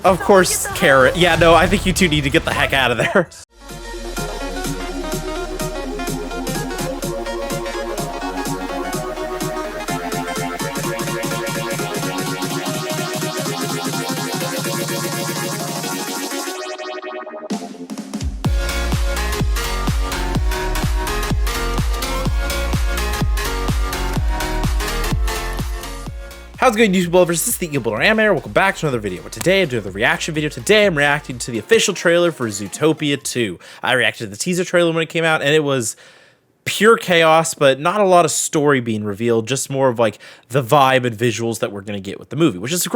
Of course, Karen. Yeah, no, I think you two need to get the heck out of there. How's it going, YouTube lovers? This is the Evil Anime. Welcome back to another video. But today I'm doing the reaction video. Today I'm reacting to the official trailer for Zootopia 2. I reacted to the teaser trailer when it came out, and it was pure chaos, but not a lot of story being revealed, just more of like the vibe and visuals that we're going to get with the movie, which is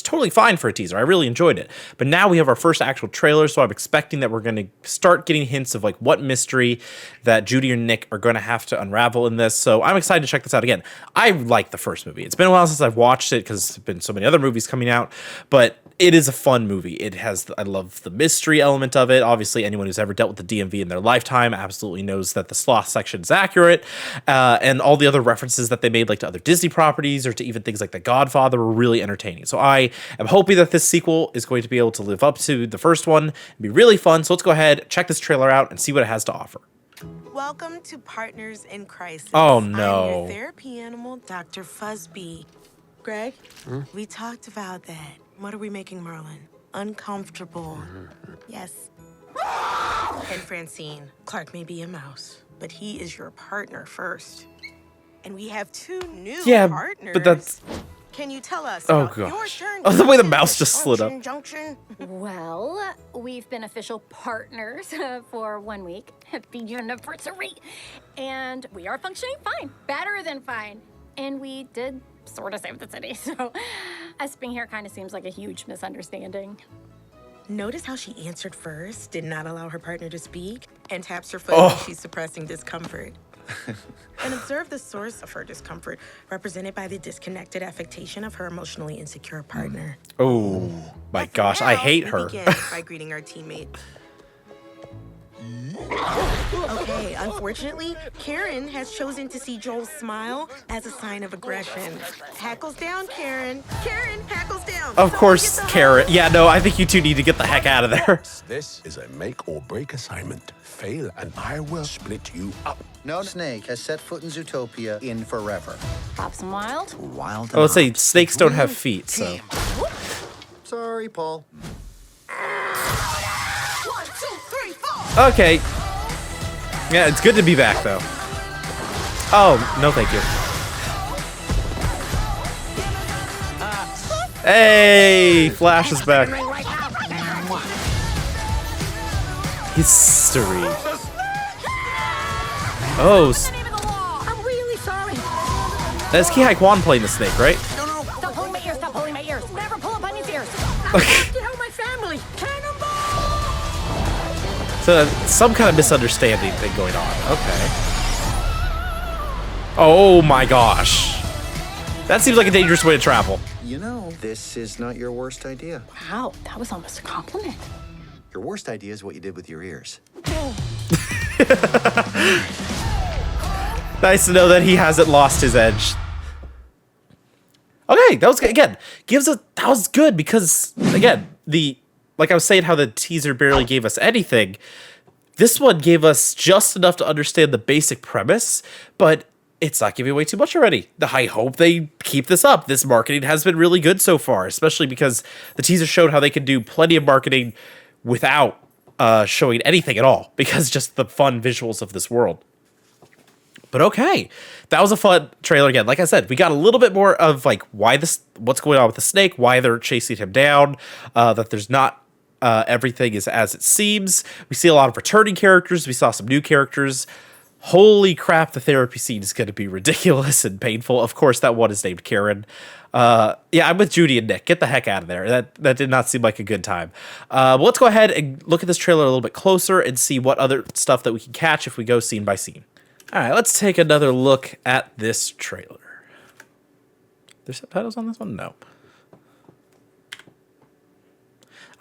totally fine for a teaser. I really enjoyed it. But now we have our first actual trailer, so I'm expecting that we're going to start getting hints of like what mystery that Judy and Nick are going to have to unravel in this. So I'm excited to check this out again. I like the first movie. It's been a while since I've watched it because there's been so many other movies coming out, but it is a fun movie. It has, I love the mystery element of it. Obviously, anyone who's ever dealt with the DMV in their lifetime absolutely knows that the sloth section is accurate. And all the other references that they made, like to other Disney properties or to even things like The Godfather, were really entertaining. So I am hoping that this sequel is going to be able to live up to the first one and be really fun. So let's go ahead, check this trailer out, and see what it has to offer. Welcome to Partners in Crisis. Oh, no. I'm your therapy animal, Dr. Fuzzbee. Greg, we talked about that. What are we making Merlin? Uncomfortable. Yes. And Francine, Clark may be a mouse, but he is your partner first. And we have two new partners. But that's... Can you tell us Oh, about your gosh. journey Oh, the way the to mouse just slid up. Junction? Well, we've been official partners for 1 week at the anniversary, and we are functioning fine, better than fine. And we did sort of save the city, so us being here kind of seems like a huge misunderstanding. Notice how she answered first, did not allow her partner to speak, and taps her foot when she's suppressing discomfort. And observe the source of her discomfort, represented by the disconnected affectation of her emotionally insecure partner. Oh my gosh, I hate her. Begin by greeting our teammate. Okay, unfortunately, Karen has chosen to see Joel's smile as a sign of aggression. Hackles down, Karen. Karen, hackles down. Of course, Karen. Yeah, no, I think you two need to get the heck out of there. This is a make or break assignment. Fail and I will split you up. No snake has set foot in Zootopia in forever. Pops and Wild? Wild. I would say snakes don't have feet, so. Sorry, Paul. 1, 2, 3, 4. Okay. Yeah, it's good to be back, though. Oh, no thank you. Hey, Flash is back. History. Oh, I'm really sorry. that's Ki Kwan playing the snake, right? Stop pulling my ears, stop pulling my ears. Never pull up on his ears. Get out my family. Cannonball! So some kind of misunderstanding thing going on. Okay. Oh my gosh. That seems like a dangerous way to travel. You know, this is not your worst idea. Wow, that was almost a compliment. Your worst idea is what you did with your ears. Nice to know that he hasn't lost his edge. Okay, that was good. Again, that was good because again, like I was saying how the teaser barely gave us anything. This one gave us just enough to understand the basic premise, but it's not giving away too much already. I hope they keep this up. This marketing has been really good so far, especially because the teaser showed how they could do plenty of marketing without showing anything at all, because just the fun visuals of this world. But okay, that was a fun trailer again. Like I said, we got a little bit more of like what's going on with the snake, why they're chasing him down, that there's not everything is as it seems. We see a lot of returning characters. We saw some new characters. Holy crap, the therapy scene is going to be ridiculous and painful. Of course, that one is named Karen. Yeah, I'm with Judy and Nick. Get the heck out of there. That did not seem like a good time. But let's go ahead and look at this trailer a little bit closer and see what other stuff that we can catch if we go scene by scene. All right, let's take another look at this trailer. There's subtitles on this one? No.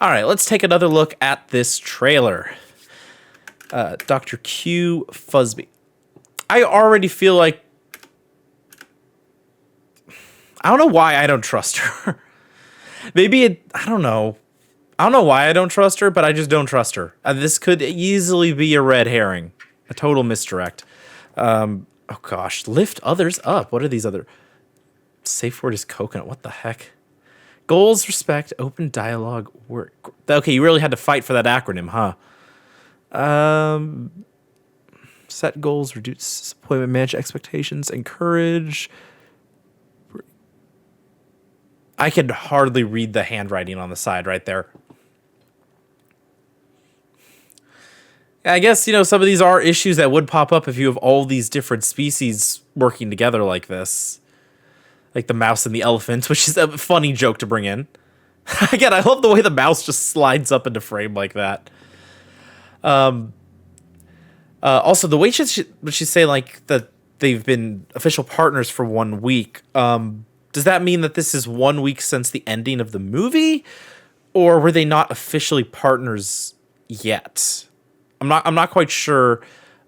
All right, let's take another look at this trailer. Dr. Q Fuzzbee. I already feel like... I don't know why I don't trust her. Maybe I don't know. I don't know why I don't trust her, but I just don't trust her. This could easily be a red herring, a total misdirect. Oh gosh, lift others up. What are these other? Safe word is coconut. What the heck? Goals, respect, open dialogue, work. Okay, you really had to fight for that acronym, huh? Set goals, reduce disappointment, manage expectations, encourage. I could hardly read the handwriting on the side right there. I guess, some of these are issues that would pop up if you have all these different species working together like this. Like the mouse and the elephant, which is a funny joke to bring in. Again, I love the way the mouse just slides up into frame like that. Also, the way she's saying like that they've been official partners for 1 week. Does that mean that this is 1 week since the ending of the movie, or were they not officially partners yet? I'm not quite sure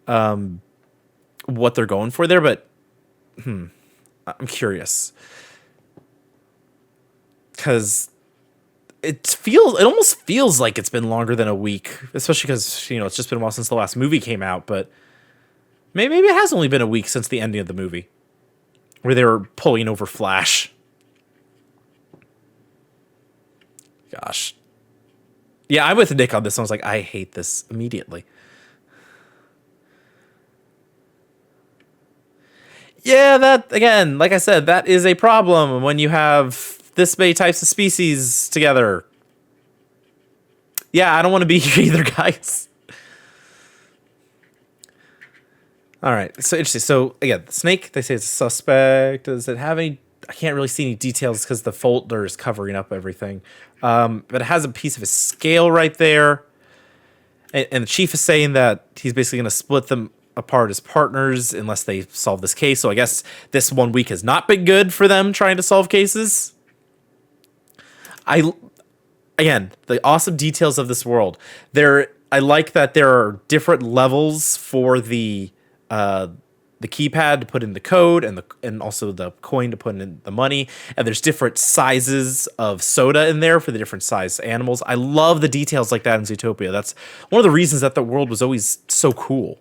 what they're going for there, but I'm curious because it almost feels like it's been longer than a week, especially because it's just been a while since the last movie came out. But maybe it has only been a week since the ending of the movie, where they were pulling over Flash. Gosh, yeah, I'm with Nick on this one. I was like, I hate this immediately. Yeah, that, again, like I said, that is a problem when you have this many types of species together. Yeah, I don't want to be here either, guys. All right, so interesting. So, again, the snake, they say it's a suspect. Does it have any... I can't really see any details because the folder is covering up everything. But it has a piece of a scale right there. And the chief is saying that he's basically going to split them apart as partners unless they solve this case. So I guess this 1 week has not been good for them trying to solve cases. Again, the awesome details of this world. I like that there are different levels for the keypad to put in the code and also the coin to put in the money. And there's different sizes of soda in there for the different size animals. I love the details like that in Zootopia. That's one of the reasons that the world was always so cool.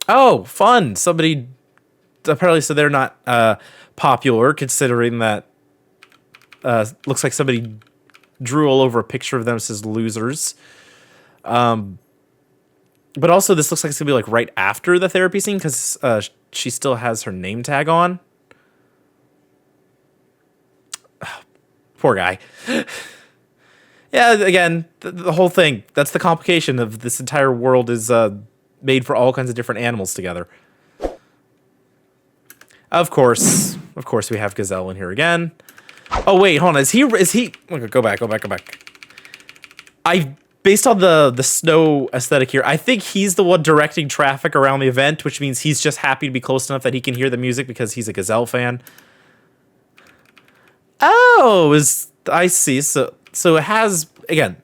Oh, fun. Somebody apparently said they're not popular, considering that looks like somebody drew all over a picture of them as says losers. But also, this looks like it's going to be like right after the therapy scene because she still has her name tag on. Oh, poor guy. Yeah, again, the whole thing. That's the complication of this entire world is made for all kinds of different animals together. Of course, we have Gazelle in here again. Oh, wait, hold on. Is he... Okay, go back. Based on the snow aesthetic here, I think he's the one directing traffic around the event, which means he's just happy to be close enough that he can hear the music because he's a Gazelle fan. Oh, I see. So it has, again,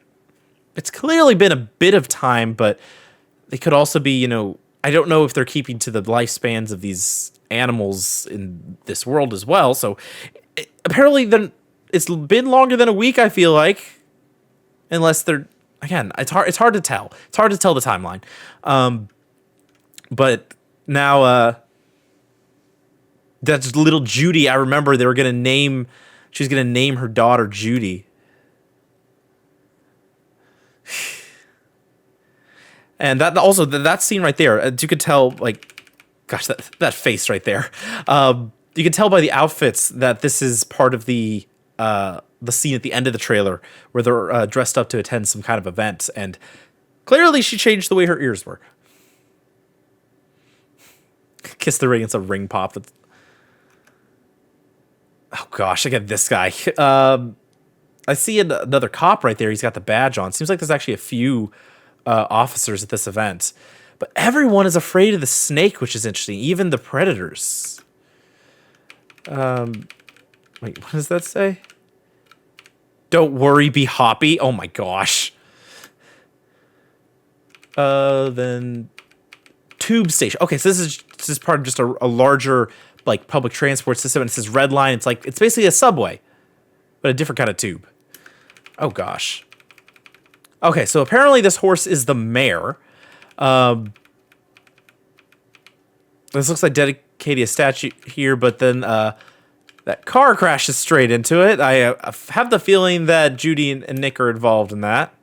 it's clearly been a bit of time, but they could also be, I don't know if they're keeping to the lifespans of these animals in this world as well. So apparently then it's been longer than a week, I feel like, unless they're... Again, it's hard to tell. It's hard to tell the timeline. But now that's little Judy. I remember she was going to name her daughter Judy. And that scene right there, you could tell, like, gosh, that face right there. You can tell by the outfits that this is part of the scene at the end of the trailer where they're dressed up to attend some kind of event, and clearly she changed the way her ears were. Kiss the ring, it's a ring pop. Oh gosh, again, this guy. I see another cop right there. He's got the badge on. Seems like there's actually a few officers at this event, but everyone is afraid of the snake, which is interesting. Even the predators. Wait, what does that say? Don't worry, be hoppy. Oh my gosh. Then tube station. Okay, so this is part of just a larger like public transport system, and it says Red Line. It's basically a subway. but a different kind of tube. Oh gosh. Okay, so apparently this horse is the mayor. This looks like dedicating a statue here, but then that car crashes straight into it. I have the feeling that Judy and Nick are involved in that.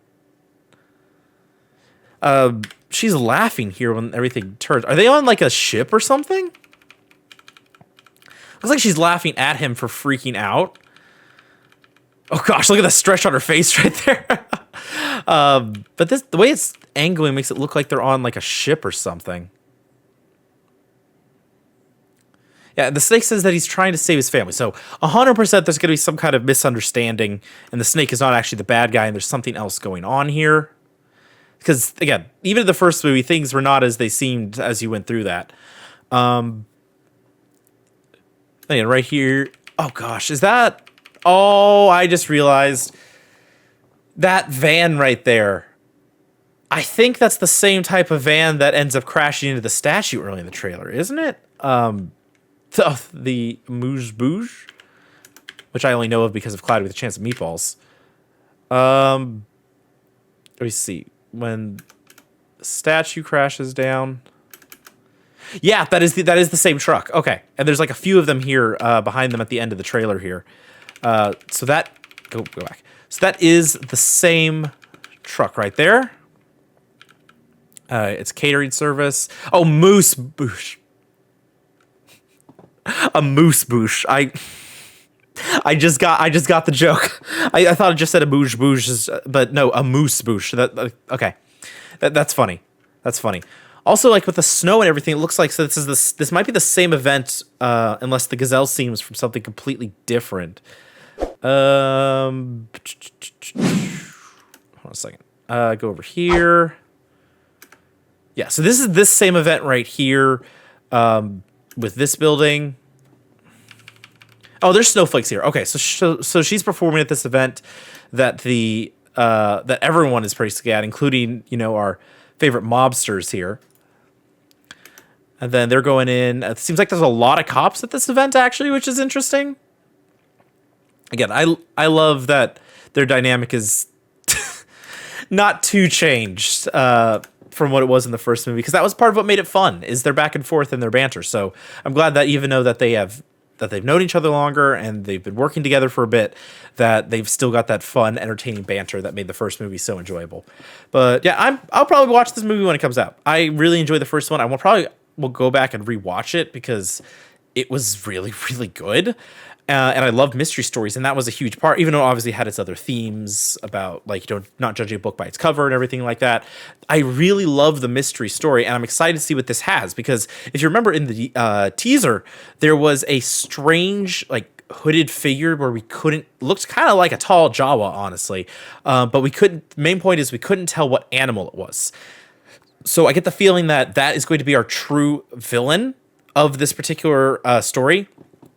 She's laughing here when everything turns. Are they on like a ship or something? Looks like she's laughing at him for freaking out. Oh gosh, look at the stretch on her face right there. But the way it's angling makes it look like they're on like a ship or something. Yeah, the snake says that he's trying to save his family. So 100% there's going to be some kind of misunderstanding, and the snake is not actually the bad guy, and there's something else going on here. Because, again, even in the first movie, things were not as they seemed as you went through that. And right here... Oh, gosh, is that... Oh, I just realized that van right there. I think that's the same type of van that ends up crashing into the statue early in the trailer, isn't it? The Moose Bouge, which I only know of because of Cloudy with a Chance of Meatballs. Let me see. When the statue crashes down. Yeah, that is the same truck. Okay, and there's like a few of them here behind them at the end of the trailer here. So that go back. So that is the same truck right there. It's catering service. Oh, Moose Bouche. A Moose Bouche. I just got the joke. I thought it just said a Bouge Bouge, but no, a Moose Bouche. Okay. That's funny. That's funny. Also, like with the snow and everything, it looks like so this might be the same event, unless the gazelle scene was from something completely different. Hold on a second. Go over here. Yeah, so this is this same event right here, with this building. Oh, there's snowflakes here. Okay, so she's performing at this event that that everyone is praising at, including our favorite mobsters here. And then they're going in. It seems like there's a lot of cops at this event actually, which is interesting. Again, I love that their dynamic is not too changed from what it was in the first movie, because that was part of what made it fun, is their back and forth and their banter. So I'm glad that even though that they've known each other longer and they've been working together for a bit, that they've still got that fun, entertaining banter that made the first movie so enjoyable. But yeah, I'll probably watch this movie when it comes out. I really enjoyed the first one. I will go back and rewatch it because it was really, really good. And I loved mystery stories, and that was a huge part, even though it obviously had its other themes about, like, not judging a book by its cover and everything like that. I really love the mystery story, and I'm excited to see what this has, because if you remember in the teaser, there was a strange, like, hooded figure where looked kind of like a tall Jawa, honestly, but main point is we couldn't tell what animal it was. So I get the feeling that is going to be our true villain of this particular story.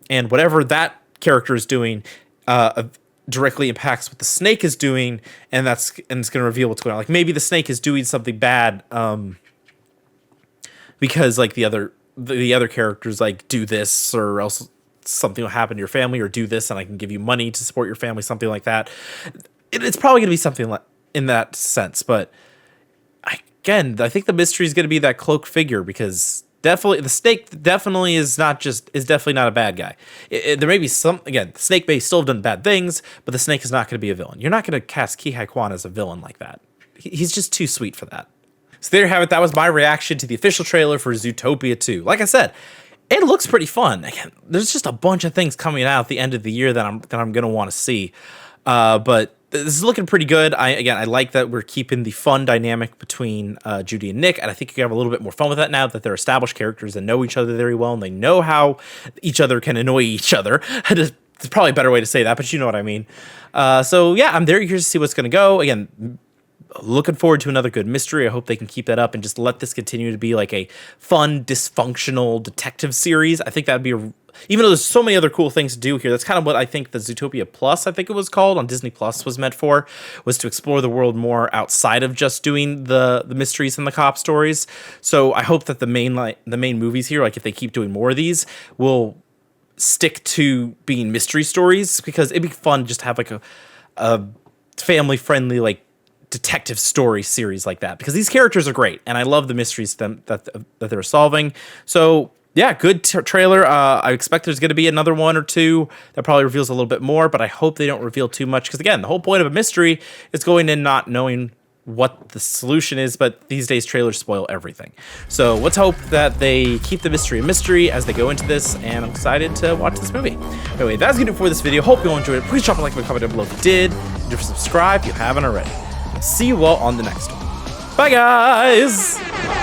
And whatever that character is doing directly impacts what the snake is doing, and it's going to reveal what's going on. Like maybe the snake is doing something bad because like the other characters like do this, or else something will happen to your family, or do this and I can give you money to support your family, something like that. It's probably going to be something like in that sense. But again, I think the mystery is going to be that cloaked figure, because definitely, the snake definitely is definitely not a bad guy. There may be the snake may still have done bad things, but the snake is not going to be a villain. You're not going to cast Ki Hai Kwan as a villain like that. He's just too sweet for that. So there you have it. That was my reaction to the official trailer for Zootopia 2. Like I said, it looks pretty fun. Again, there's just a bunch of things coming out at the end of the year that I'm going to want to see. But this is looking pretty good. I like that we're keeping the fun dynamic between Judy and Nick, and I think you can have a little bit more fun with that now that they're established characters and know each other very well, and they know how each other can annoy each other. There's probably a better way to say that, but you know what I mean. So yeah, I'm very curious to see what's going to go. Again, looking forward to another good mystery. I hope they can keep that up and just let this continue to be like a fun, dysfunctional detective series. I think that'd be even though there's so many other cool things to do here, that's kind of what I think the Zootopia Plus, I think it was called, on Disney Plus was meant for, was to explore the world more outside of just doing the mysteries and the cop stories. So I hope that the main movies here, like if they keep doing more of these, will stick to being mystery stories, because it'd be fun just to have like a family friendly like detective story series like that, because these characters are great and I love the mysteries that they're solving. So yeah, good trailer. I expect there's going to be another one or two that probably reveals a little bit more, but I hope they don't reveal too much, because again, the whole point of a mystery is going in not knowing what the solution is, but these days trailers spoil everything. So let's hope that they keep the mystery a mystery as they go into this, and I'm excited to watch this movie. Anyway, that's gonna do it for this video. Hope you all enjoyed it. Please drop a like and comment down below if you did. And do subscribe if you haven't already. See you all on the next one. Bye guys!